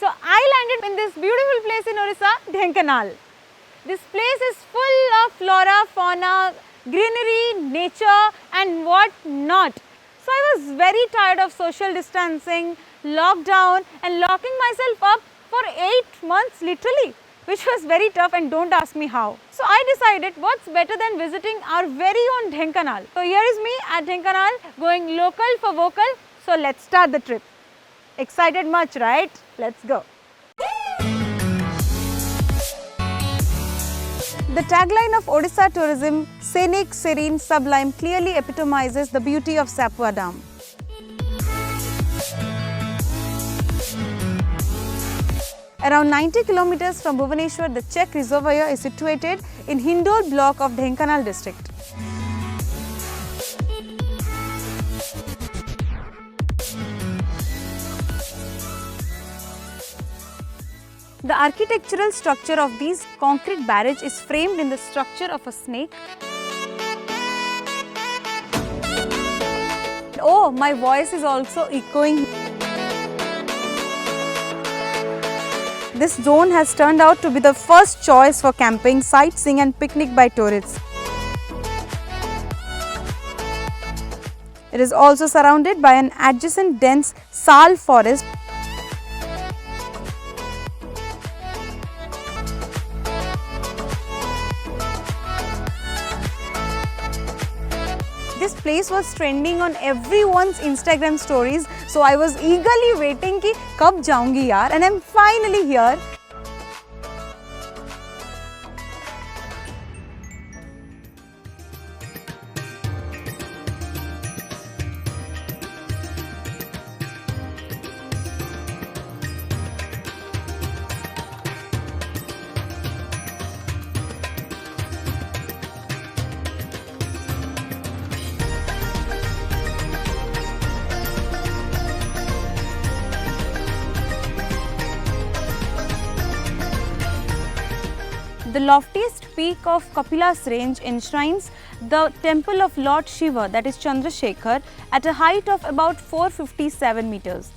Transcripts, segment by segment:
So I landed in this beautiful place in Orissa, Dhenkanal. This place is full of flora, fauna, greenery, nature and what not. So I was very tired of social distancing, lockdown and locking myself up for 8 months literally, which was very tough and don't ask me how. So I decided what's better than visiting our very own Dhenkanal. So here is me at Dhenkanal going local for vocal. So let's start the trip. Excited much, right? Let's go. The tagline of Odisha tourism, scenic, serene, sublime, clearly epitomizes the beauty of Sapua Dam. Around 90 kilometers from Bhubaneswar, the Czech Reservoir is situated in Hindol block of Dhenkanal district. The architectural structure of these concrete barrage is framed in the structure of a snake. Oh, my voice is also echoing. This zone has turned out to be the first choice for camping, sightseeing and picnic by tourists. It is also surrounded by an adjacent dense sal forest. This place was trending on everyone's Instagram stories, so I was eagerly waiting कि कब जाऊंगी यार, and I'm finally here. The loftiest peak of Kapilas range enshrines the temple of Lord Shiva, that is Chandrasekhar, at a height of about 457 meters.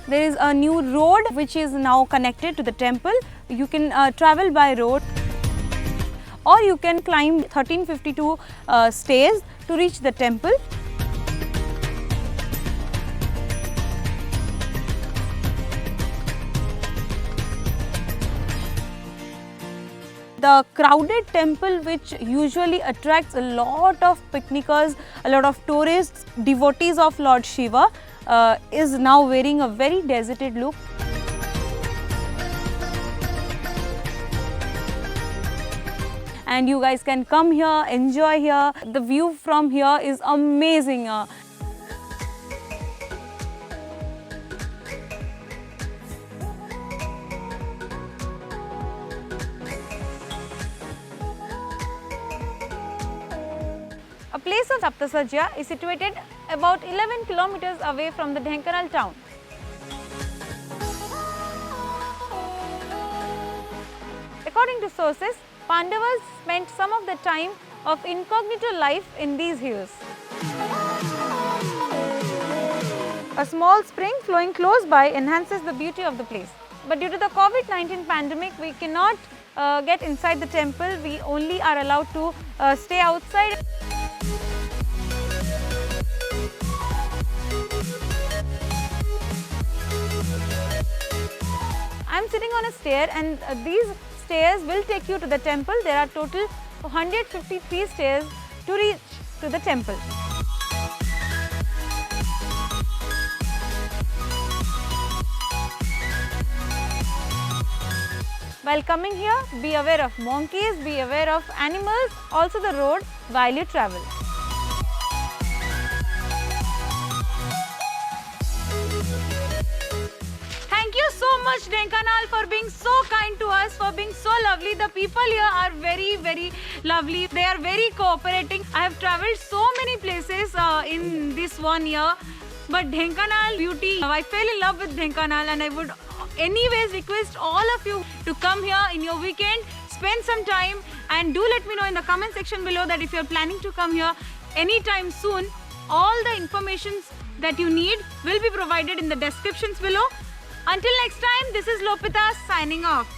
There is a new road which is now connected to the temple. You can travel by road or you can climb 1352 stairs to reach the temple. The crowded temple, which usually attracts a lot of picnickers, a lot of tourists, devotees of Lord Shiva, is now wearing a very deserted look. And you guys can come here, enjoy here. The view from here is amazing. A place of Saptasarja is situated about 11 kilometers away from the Dhenkanal town. According to sources, Pandavas spent some of the time of incognito life in these hills. A small spring flowing close by enhances the beauty of the place. But due to the COVID-19 pandemic, we cannot get inside the temple. We only are allowed to stay outside. I am sitting on a stair, and these stairs will take you to the temple. There are total 153 stairs to reach to the temple. While coming here, be aware of monkeys, be aware of animals, also the road while you travel. Thank you so much Dhenkanal for being so kind to us, for being so lovely. The people here are very lovely. They are very cooperating. I have travelled so many places in this 1 year. but Dhenkanal beauty, I fell in love with Dhenkanal, and I would anyways request all of you to come here in your weekend, spend some time, and do let me know in the comment section below that if you're planning to come here anytime soon, all the informations that you need will be provided in the descriptions below. Until next time, this is Lopita signing off.